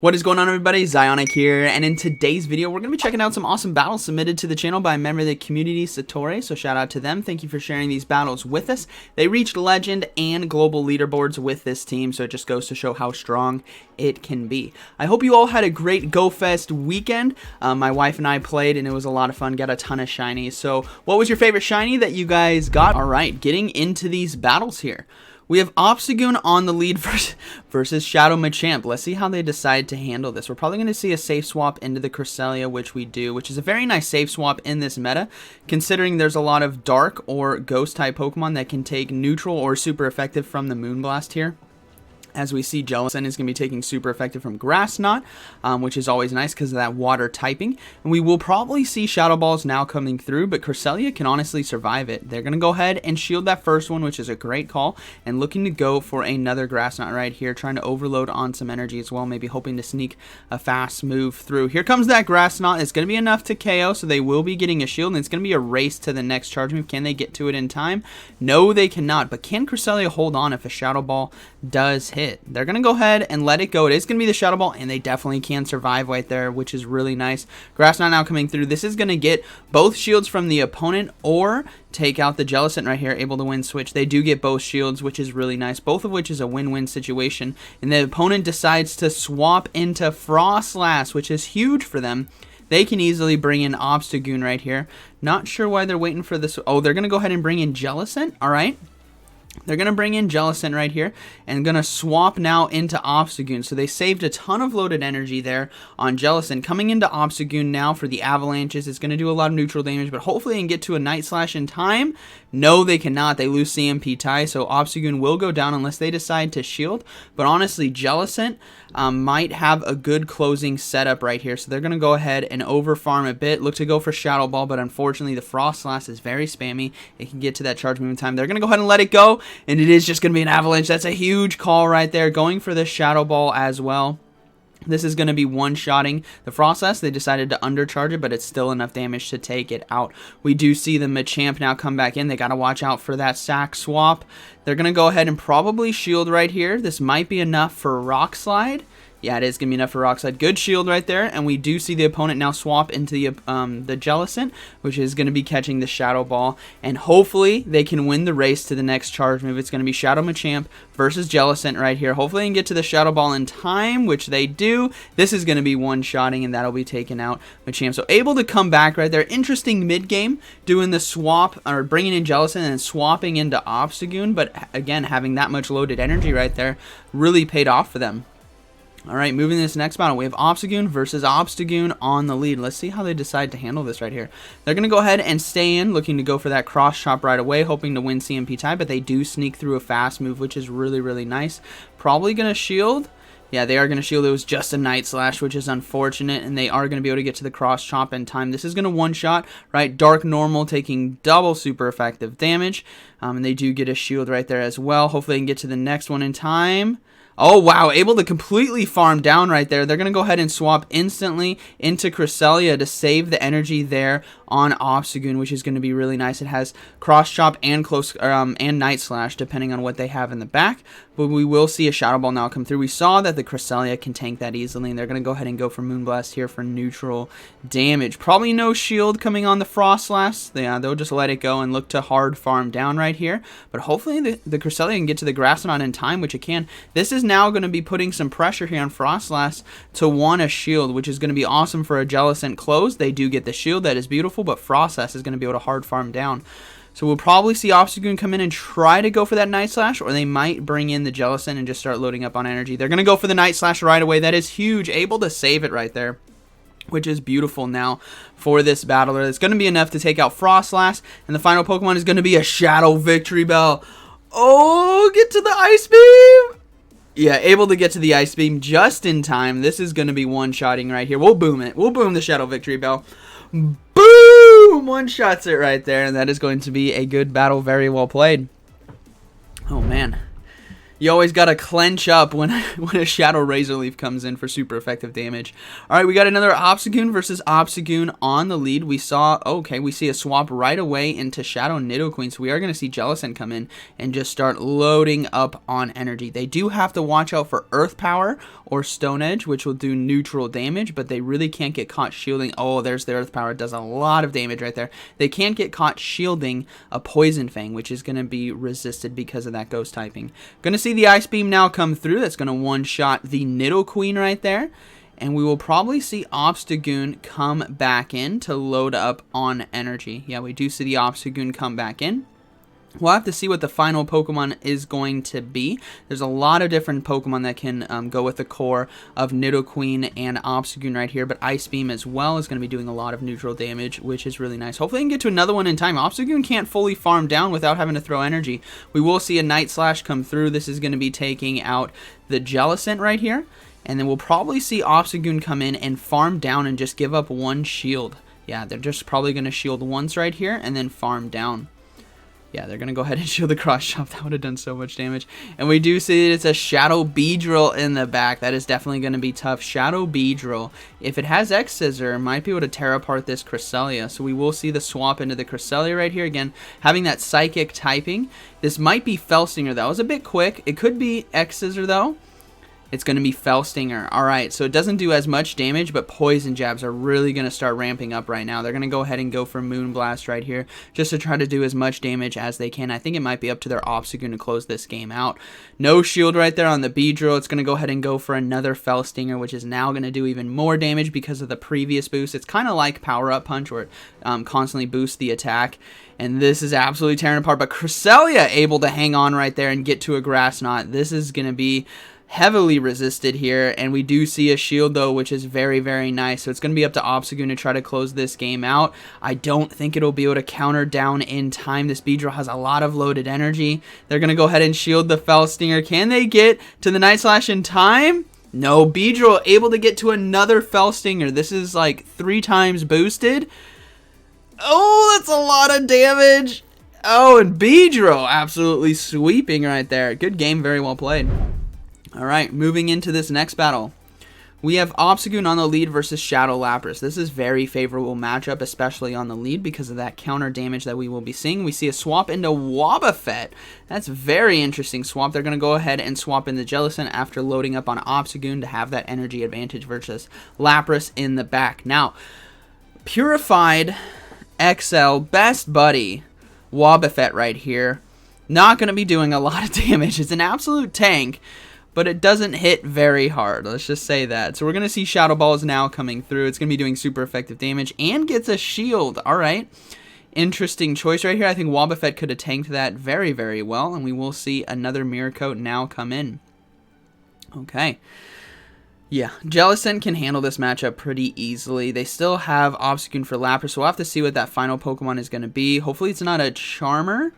What is going on, everybody? ZyoniK here, and in today's video we're going to be checking out some awesome battles submitted to the channel by a member of the community, Satori, so shout out to them. Thank you for sharing these battles with us. They reached Legend and Global Leaderboards with this team, so it just goes to show how strong it can be. I hope you all had a great GoFest weekend. My wife and I played, and it was a lot of fun, got a ton of shinies. So what was your favorite shiny that you guys got? Alright, getting into these battles here. We have Obstagoon on the lead versus Shadow Machamp. Let's see how they decide to handle this. We're probably going to see a safe swap into the Cresselia, which we do, which is a very nice safe swap in this meta, considering there's a lot of dark or ghost type Pokemon that can take neutral or super effective from the Moonblast here. As we see, Jellicent is going to be taking super effective from Grass Knot, which is always nice because of that water typing. And we will probably see Shadow Balls now coming through, but Cresselia can honestly survive it. They're going to go ahead and shield that first one, which is a great call, and looking to go for another Grass Knot right here, trying to overload on some energy as well, maybe hoping to sneak a fast move through. Here comes that Grass Knot. It's going to be enough to KO, so they will be getting a shield, and it's going to be a race to the next charge move. Can they get to it in time? No, they cannot, but can Cresselia hold on if a Shadow Ball does hit? They're going to go ahead and let it go. It is going to be the Shadow Ball, and they definitely can survive right there, which is really nice. Grass Knot now coming through. This is going to get both shields from the opponent or take out the Jellicent right here, able to win switch. They do get both shields, which is really nice, both of which is a win-win situation. And the opponent decides to swap into Frostlass, which is huge for them. They can easily bring in Obstagoon right here. Not sure why they're waiting for this. Oh, they're going to go ahead and bring in Jellicent. All right. They're going to bring in Jellicent right here and going to swap now into Obstagoon. So they saved a ton of loaded energy there on Jellicent. Coming into Obstagoon now for the Avalanches. It's going to do a lot of neutral damage, but hopefully they can get to a Night Slash in time. No, they cannot. They lose CMP tie, so Obstagoon will go down unless they decide to shield. But honestly, Jellicent might have a good closing setup right here. So they're going to go ahead and over-farm a bit. Look to go for Shadow Ball, but unfortunately the Frostlass is very spammy. It can get to that charge movement time. They're going to go ahead and let it go, and it is just going to be an Avalanche. That's a huge call right there. Going for the Shadow Ball as well. This is going to be one-shotting the Frostlass. They decided to undercharge it, but it's still enough damage to take it out. We do see the Machamp now come back in. They got to watch out for that sack swap. They're going to go ahead and probably shield right here. This might be enough for Rock Slide. Yeah, it is going to be enough for Rock Slide. Good shield right there, and we do see the opponent now swap into the Jellicent, which is going to be catching the Shadow Ball, and hopefully they can win the race to the next charge move. It's going to be Shadow Machamp versus Jellicent right here. Hopefully they can get to the Shadow Ball in time, which they do. This is going to be one-shotting, and that'll be taken out Machamp. So able to come back right there. Interesting mid-game, doing the swap, or bringing in Jellicent and then swapping into Obstagoon, but again, having that much loaded energy right there really paid off for them. Alright, moving to this next battle, we have Obstagoon versus Obstagoon on the lead. Let's see how they decide to handle this right here. They're going to go ahead and stay in, looking to go for that cross chop right away, hoping to win CMP tie, but they do sneak through a fast move, which is really, really nice. Probably going to shield. Yeah, they are going to shield. It was just a Night Slash, which is unfortunate, and they are going to be able to get to the cross chop in time. This is going to one-shot, right? Dark Normal taking double super effective damage, and they do get a shield right there as well. Hopefully they can get to the next one in time. Oh, wow, able to completely farm down right there. They're going to go ahead and swap instantly into Cresselia to save the energy there on Obstagoon, which is going to be really nice. It has Cross Chop and and Night Slash, depending on what they have in the back. But we will see a Shadow Ball now come through. We saw that the Cresselia can tank that easily, and they're going to go ahead and go for Moonblast here for neutral damage. Probably no shield coming on the Frostlass. Yeah, they'll just let it go and look to hard farm down right here. But hopefully the Cresselia can get to the Grass Knot in time, which it can. This is now going to be putting some pressure here on Frostlass to want a shield, which is going to be awesome for a Jellicent close. They do get the shield. That is beautiful, but Frostlass is going to be able to hard farm down. So we'll probably see Obstagoon come in and try to go for that Night Slash, or they might bring in the Jellicent and just start loading up on energy. They're going to go for the Night Slash right away. That is huge. Able to save it right there, which is beautiful now for this battler. It's going to be enough to take out Frostlass, and the final Pokemon is going to be a Shadow Victory Bell. Oh, get to the Ice Beam! Yeah, able to get to the Ice Beam just in time. This is going to be one-shotting right here. We'll boom it. We'll boom the Shadow Victory Bell. Boom! One-shots it right there, and that is going to be a good battle. Very well played. Oh, man. You always got to clench up when a Shadow Razor Leaf comes in for super effective damage. All right, we got another Obstagoon versus Obstagoon on the lead. We saw, okay, we see a swap right away into Shadow Nidoqueen. So we are going to see Jellicent come in and just start loading up on energy. They do have to watch out for Earth Power or Stone Edge, which will do neutral damage, but they really can't get caught shielding. Oh, there's the Earth Power. It does a lot of damage right there. They can't get caught shielding a Poison Fang, which is going to be resisted because of that ghost typing. Going to see the Ice Beam now come through. That's going to one-shot the Nidoqueen right there. And we will probably see Obstagoon come back in to load up on energy. Yeah, we do see the Obstagoon come back in. We'll have to see what the final Pokemon is going to be. There's a lot of different Pokemon that can go with the core of Nidoqueen and Obstagoon right here, but Ice Beam as well is going to be doing a lot of neutral damage, which is really nice. Hopefully we can get to another one in time. Obstagoon can't fully farm down without having to throw energy. We will see a Night Slash come through. This is going to be taking out the Jellicent right here, and then we'll probably see Obstagoon come in and farm down and just give up one shield. Yeah, they're just probably going to shield once right here and then farm down. Yeah, they're going to go ahead and shield the cross chop. That would have done so much damage. And we do see that it's a Shadow Beedrill in the back. That is definitely going to be tough. Shadow Beedrill, if it has X-Scissor, might be able to tear apart this Cresselia. So we will see the swap into the Cresselia right here. Again, having that Psychic typing. This might be Felstinger. That was a bit quick. It could be X-Scissor, though. It's going to be Felstinger. Alright, so it doesn't do as much damage, but Poison Jabs are really going to start ramping up right now. They're going to go ahead and go for Moonblast right here, just to try to do as much damage as they can. I think it might be up to their Obstagoon to close this game out. No shield right there on the Beedrill. It's going to go ahead and go for another Felstinger, which is now going to do even more damage because of the previous boost. It's kind of like Power Up Punch, where it constantly boosts the attack. And this is absolutely tearing apart. But Cresselia able to hang on right there and get to a Grass Knot. This is going to be heavily resisted here, and we do see a shield though, which is very, very nice. So it's going to be up to Obstagoon to try to close this game out. I don't think it'll be able to counter down in time. This Beedrill has a lot of loaded energy. They're going to go ahead and shield the Felstinger. Can they get to the Night Slash in time? No. Beedrill able to get to another Felstinger. This is like 3 times boosted. Oh, that's a lot of damage. Oh, and Beedrill absolutely sweeping right there. Good game, very well played. Alright, moving into this next battle. We have Obstagoon on the lead versus Shadow Lapras. This is very favorable matchup, especially on the lead because of that counter damage that we will be seeing. We see a swap into Wobbuffet. That's very interesting swap. They're going to go ahead and swap into Jellicent after loading up on Obstagoon to have that energy advantage versus Lapras in the back. Now, Purified XL Best Buddy Wobbuffet right here. Not going to be doing a lot of damage. It's an absolute tank, but it doesn't hit very hard. Let's just say that. So we're going to see Shadow Balls now coming through. It's going to be doing super effective damage and gets a shield. All right. Interesting choice right here. I think Wobbuffet could have tanked that very, very well, and we will see another Mirror Coat now come in. Okay. Yeah, Jellicent can handle this matchup pretty easily. They still have Obstagoon for Lapras, so we'll have to see what that final Pokemon is going to be. Hopefully it's not a Charmer.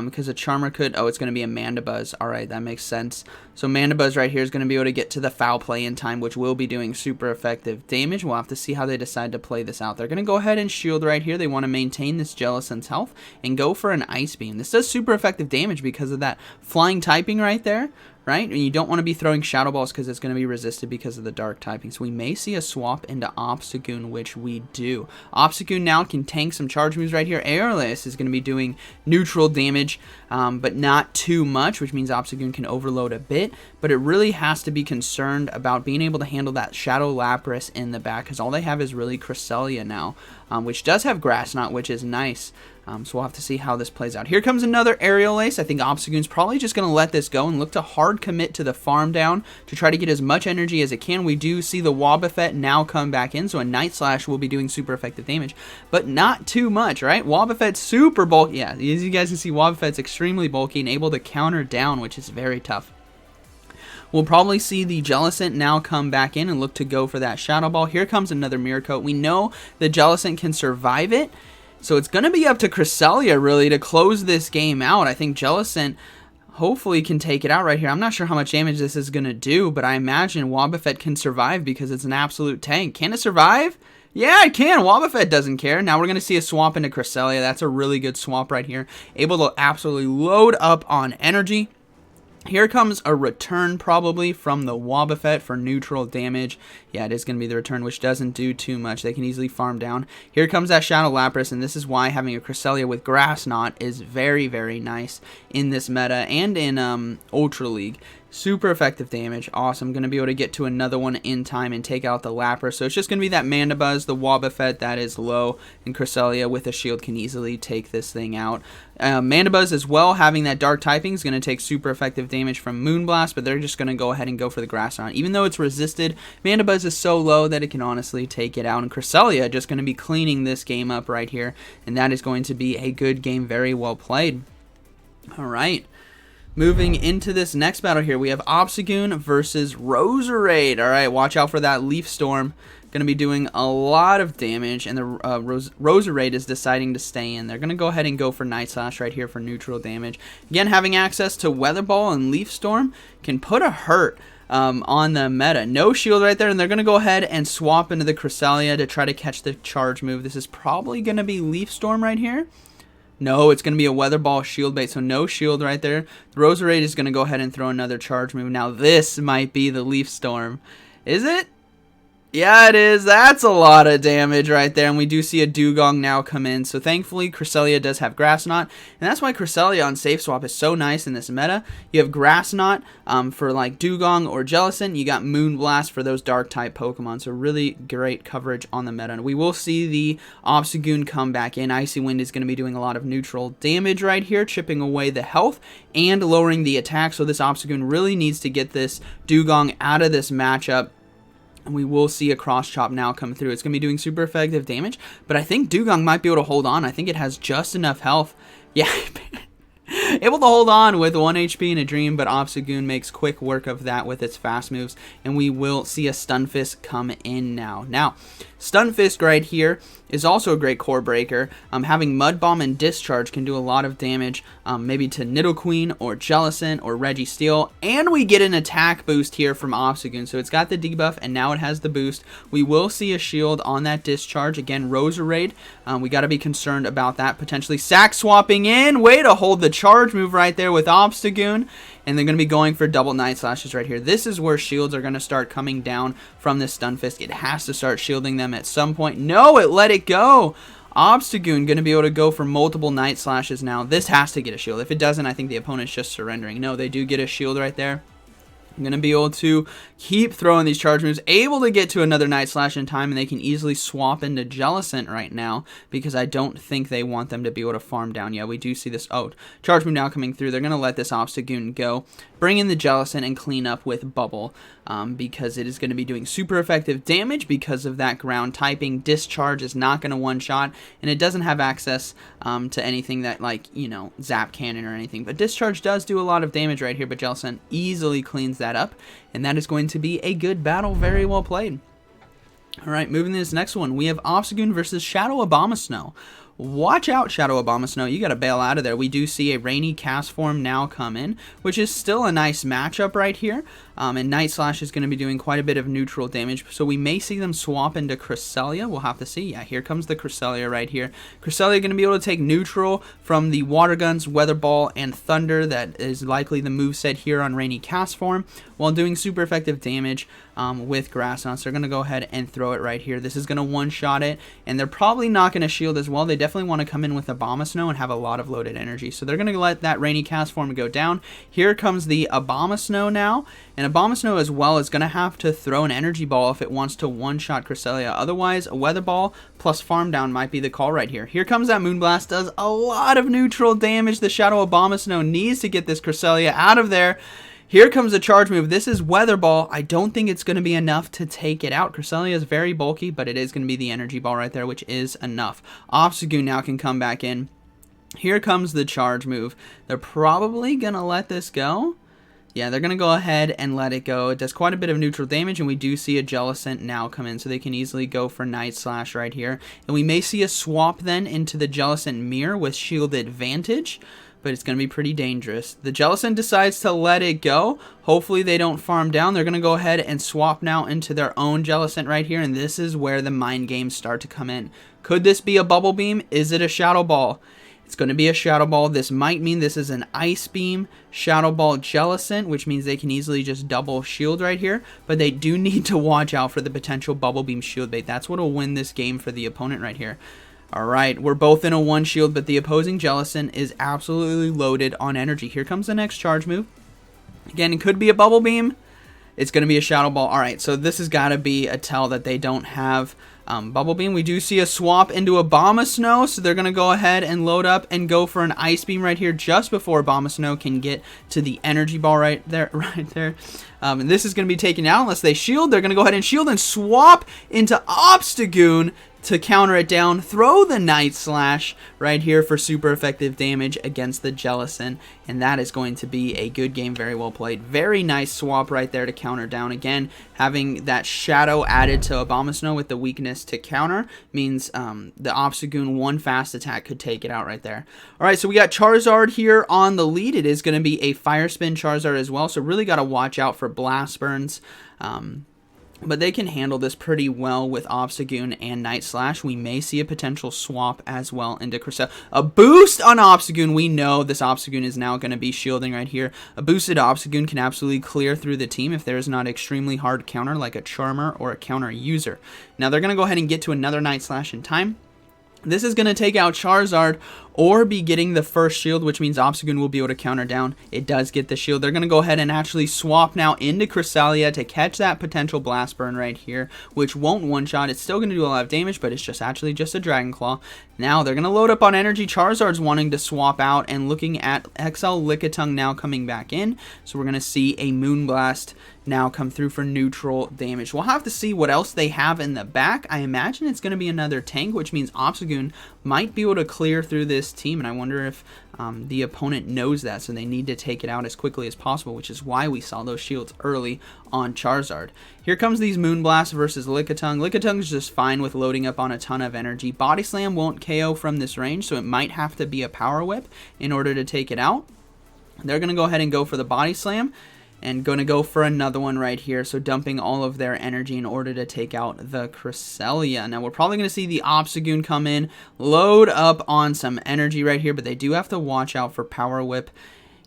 Because a Charmer could... Oh, it's going to be a Mandibuzz. Alright, that makes sense. So Mandibuzz right here is going to be able to get to the Foul Play in time, which will be doing super effective damage. We'll have to see how they decide to play this out. They're going to go ahead and shield right here. They want to maintain this Jellicent's health and go for an Ice Beam. This does super effective damage because of that flying typing right there. Right? And you don't want to be throwing Shadow Balls because it's going to be resisted because of the dark typing. So we may see a swap into Obstagoon, which we do. Obstagoon now can tank some charge moves right here. Airless is going to be doing neutral damage, but not too much, which means Obstagoon can overload a bit. But it really has to be concerned about being able to handle that Shadow Lapras in the back, because all they have is really Cresselia now, which does have Grass Knot, which is nice. So we'll have to see how this plays out. Here comes another Aerial Ace. I think Obstagoon's probably just going to let this go and look to hard commit to the farm down to try to get as much energy as it can. We do see the Wobbuffet now come back in, so a Night Slash will be doing super effective damage, but not too much, right? Wobbuffet's super bulky. Yeah, as you guys can see, Wobbuffet's extremely bulky and able to counter down, which is very tough. We'll probably see the Jellicent now come back in and look to go for that Shadow Ball. Here comes another Mirror Coat. We know the Jellicent can survive it, so it's going to be up to Cresselia, really, to close this game out. I think Jellicent hopefully can take it out right here. I'm not sure how much damage this is going to do, but I imagine Wobbuffet can survive because it's an absolute tank. Can it survive? Yeah, it can. Wobbuffet doesn't care. Now we're going to see a swap into Cresselia. That's a really good swap right here. Able to absolutely load up on energy. Here comes a return probably from the Wobbuffet for neutral damage. Yeah, it is going to be the return, which doesn't do too much. They can easily farm down. Here comes that Shadow Lapras, and this is why having a Cresselia with Grass Knot is very, very nice in this meta and in Ultra League. Super effective damage. Awesome. Going to be able to get to another one in time and take out the Lapras. So it's just going to be that Mandibuzz, the Wobbuffet that is low, and Cresselia with a shield can easily take this thing out. Mandibuzz as well, having that dark typing, is going to take super effective damage from Moonblast, but they're just going to go ahead and go for the Grass Knot. Even though it's resisted, Mandibuzz is so low that it can honestly take it out. And Cresselia just going to be cleaning this game up right here, and that is going to be a good game, very well played. All right. Moving into this next battle here, we have Obstagoon versus Roserade. All right, watch out for that Leaf Storm. Going to be doing a lot of damage, and the Roserade is deciding to stay in. They're going to go ahead and go for Night Slash right here for neutral damage. Again, having access to Weather Ball and Leaf Storm can put a hurt on the meta. No shield right there, and they're going to go ahead and swap into the Cresselia to try to catch the charge move. This is probably going to be Leaf Storm right here. No, it's going to be a Weather Ball shield bait, so no shield right there. The Roserade is going to go ahead and throw another charge move. Now this might be the Leaf Storm. Is it? Yeah, it is. That's a lot of damage right there, and we do see a Dugong now come in. So thankfully, Cresselia does have Grass Knot, and that's why Cresselia on Safe Swap is so nice in this meta. You have Grass Knot for like Dugong or Jellicent. You got Moonblast for those Dark-type Pokemon, so really great coverage on the meta. And we will see the Obstagoon come back in. Icy Wind is going to be doing a lot of neutral damage right here, chipping away the health and lowering the attack. So this Obstagoon really needs to get this Dugong out of this matchup. And we will see a Cross Chop now come through. It's going to be doing super effective damage, but I think Dugong might be able to hold on. I think it has just enough health. Yeah, able to hold on with 1 HP in a dream, but Obstagoon makes quick work of that with its fast moves, and we will see a Stunfisk come in now. Now, Stunfisk right here is also a great core breaker. Having Mud Bomb and Discharge can do a lot of damage, maybe to Nidoqueen or Jellicent or Registeel, and we get an attack boost here from Obstagoon. So it's got the debuff, and now it has the boost. We will see a shield on that Discharge. Again, Roserade, we got to be concerned about that. Potentially sack swapping in. Way to hold the charge move right there with Obstagoon. And they're going to be going for double Night Slashes right here. This is where shields are going to start coming down from this Stunfisk. It has to start shielding them at some point. No, it let it go. Obstagoon going to be able to go for multiple Night Slashes now. This has to get a shield. If it doesn't, I think the opponent's just surrendering. No, they do get a shield right there. I'm going to be able to keep throwing these charge moves, able to get to another Night Slash in time, and they can easily swap into Jellicent right now because I don't think they want them to be able to farm down. Yeah, we do see this. Oh, charge move now coming through. They're going to let this Obstagoon go, bring in the Jellicent, and clean up with Bubble because it is going to be doing super effective damage because of that ground typing. Discharge is not going to one-shot, and it doesn't have access to anything that, like, you know, Zap Cannon or anything. But Discharge does do a lot of damage right here, but Jellicent easily cleans that up, and that is going to be a good battle. Very well played. All right, moving to this next one, we have Obstagoon versus Shadow Abomasnow. Watch out, Shadow Abomasnow. You got to bail out of there. We do see a Rainy Castform now come in, which is still a nice matchup right here. And Night Slash is going to be doing quite a bit of neutral damage, so we may see them swap into Cresselia. We'll have to see. Yeah, here comes the Cresselia right here. Cresselia going to be able to take neutral from the Water Guns, Weather Ball, and Thunder. That is likely the moveset here on Rainy Castform, while doing super effective damage with Grass Knot. So they're going to go ahead and throw it right here. This is going to one-shot it, and they're probably not going to shield as well. They definitely want to come in with Abomasnow and have a lot of loaded energy. So they're going to let that Rainy Castform go down. Here comes the Abomasnow now, and Abomasnow as well is going to have to throw an Energy Ball if it wants to one-shot Cresselia. Otherwise, a Weather Ball plus Farm Down might be the call right here. Here comes that Moonblast. Does a lot of neutral damage. The Shadow Abomasnow needs to get this Cresselia out of there. Here comes the charge move. This is Weather Ball. I don't think it's going to be enough to take it out. Cresselia is very bulky, but it is going to be the Energy Ball right there, which is enough. Obstagoon now can come back in. Here comes the charge move. They're probably going to let this go. Yeah, they're going to go ahead and let it go. It does quite a bit of neutral damage, and we do see a Jellicent now come in, so they can easily go for Night Slash right here. And we may see a swap then into the Jellicent Mirror with Shield Advantage, but it's going to be pretty dangerous. The Jellicent decides to let it go. Hopefully they don't farm down. They're going to go ahead and swap now into their own Jellicent right here, and this is where the mind games start to come in. Could this be a Bubble Beam? Is it a Shadow Ball? It's going to be a Shadow Ball. This might mean this is an Ice Beam Shadow Ball Jellicent, which means they can easily just double shield right here. But they do need to watch out for the potential Bubble Beam Shield Bait. That's what will win this game for the opponent right here. Alright, we're both in a 1 shield, but the opposing Jellicent is absolutely loaded on energy. Here comes the next charge move. Again, it could be a Bubble Beam. It's going to be a Shadow Ball. Alright, so this has got to be a tell that they don't have Bubble Beam. We do see a swap into a Abomasnow, so they're going to go ahead and load up and go for an Ice Beam right here just before Abomasnow can get to the Energy Ball right there. And this is going to be taken out unless they shield. They're going to go ahead and shield and swap into Obstagoon to counter it down. Throw the Night Slash right here for super effective damage against the Jellicent, and that is going to be a good game. Very well played. Very nice swap right there to counter down. Again, having that Shadow added to Abomasnow with the weakness to counter means the Obstagoon 1 fast attack could take it out right there. Alright, so we got Charizard here on the lead. It is going to be a Fire Spin Charizard as well, so really got to watch out for Blast Burns. But they can handle this pretty well with Obstagoon and Night Slash. We may see a potential swap as well into Cresselia. A boost on Obstagoon. We know this Obstagoon is now going to be shielding right here. A boosted Obstagoon can absolutely clear through the team if there is not extremely hard counter like a Charmer or a counter user. Now they're going to go ahead and get to another Night Slash in time. This is going to take out Charizard or be getting the first shield, which means Obstagoon will be able to counter down. It does get the shield. They're going to go ahead and actually swap now into Cresselia to catch that potential Blast Burn right here, which won't one-shot. It's still going to do a lot of damage, but it's just actually just a Dragon Claw. Now they're going to load up on energy. Charizard's wanting to swap out and looking at XL Lickitung now coming back in. So we're going to see a Moonblast now come through for neutral damage. We'll have to see what else they have in the back. I imagine it's going to be another tank, which means Obstagoon might be able to clear through this team, and I wonder if the opponent knows that, so they need to take it out as quickly as possible, which is why we saw those shields early on Charizard. Here comes these Moonblast versus Lickitung. Lickitung is just fine with loading up on a ton of energy. Body Slam won't KO from this range, so it might have to be a Power Whip in order to take it out. They're going to go ahead and go for the Body Slam, and going to go for another one right here, so dumping all of their energy in order to take out the Cresselia. Now we're probably going to see the Obstagoon come in, load up on some energy right here, but they do have to watch out for Power Whip.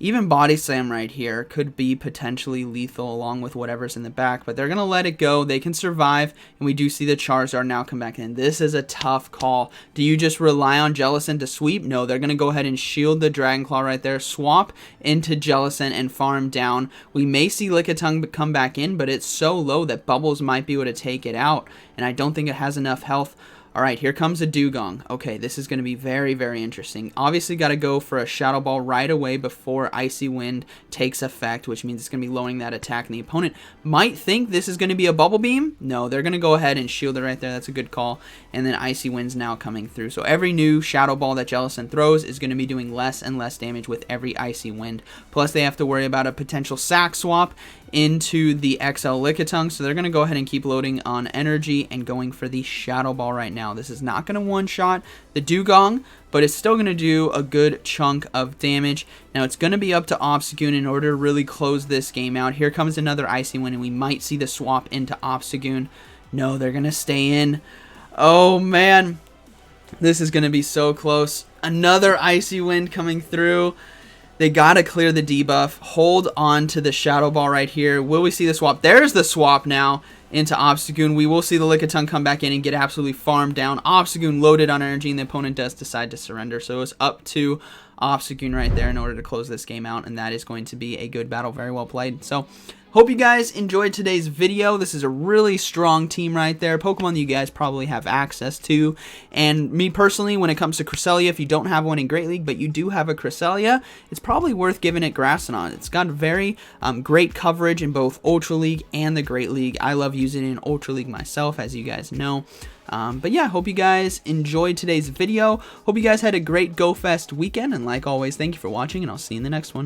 Even Body Slam right here could be potentially lethal along with whatever's in the back, but they're going to let it go. They can survive, and we do see the Charizard now come back in. This is a tough call. Do you just rely on Jellicent to sweep? No, they're going to go ahead and shield the Dragon Claw right there, swap into Jellicent, and farm down. We may see Lickitung come back in, but it's so low that Bubbles might be able to take it out, and I don't think it has enough health. Alright, here comes a Dugong. Okay, this is going to be very, very interesting. Obviously, got to go for a Shadow Ball right away before Icy Wind takes effect, which means it's going to be lowering that attack, and the opponent might think this is going to be a Bubble Beam. No, they're going to go ahead and shield it right there. That's a good call. And then Icy Wind's now coming through. So every new Shadow Ball that Jellicent throws is going to be doing less and less damage with every Icy Wind. Plus, they have to worry about a potential sack swap into the XL Lickitung, so they're going to go ahead and keep loading on energy and going for the Shadow Ball right now. This is not going to one-shot the Dugong, but it's still going to do a good chunk of damage. Now it's going to be up to Obstagoon in order to really close this game out. Here comes another Icy Wind, and we might see the swap into Obstagoon. No, they're going to stay in. Oh man, this is going to be so close. Another Icy Wind coming through. They got to clear the debuff. Hold on to the Shadow Ball right here. Will we see the swap? There's the swap now into Obstagoon. We will see the Lickitung come back in and get absolutely farmed down. Obstagoon loaded on energy, and the opponent does decide to surrender. So it's up to Obstagoon right there in order to close this game out, and that is going to be a good battle. Very well played. So hope you guys enjoyed today's video. This is a really strong team right there. Pokemon that you guys probably have access to. And me personally, when it comes to Cresselia, if you don't have one in Great League, but you do have a Cresselia, it's probably worth giving it Grassodon. It's got very great coverage in both Ultra League and the Great League. I love using it in Ultra League myself, as you guys know. But yeah, hope you guys enjoyed today's video. Hope you guys had a great GoFest weekend. And like always, thank you for watching, and I'll see you in the next one.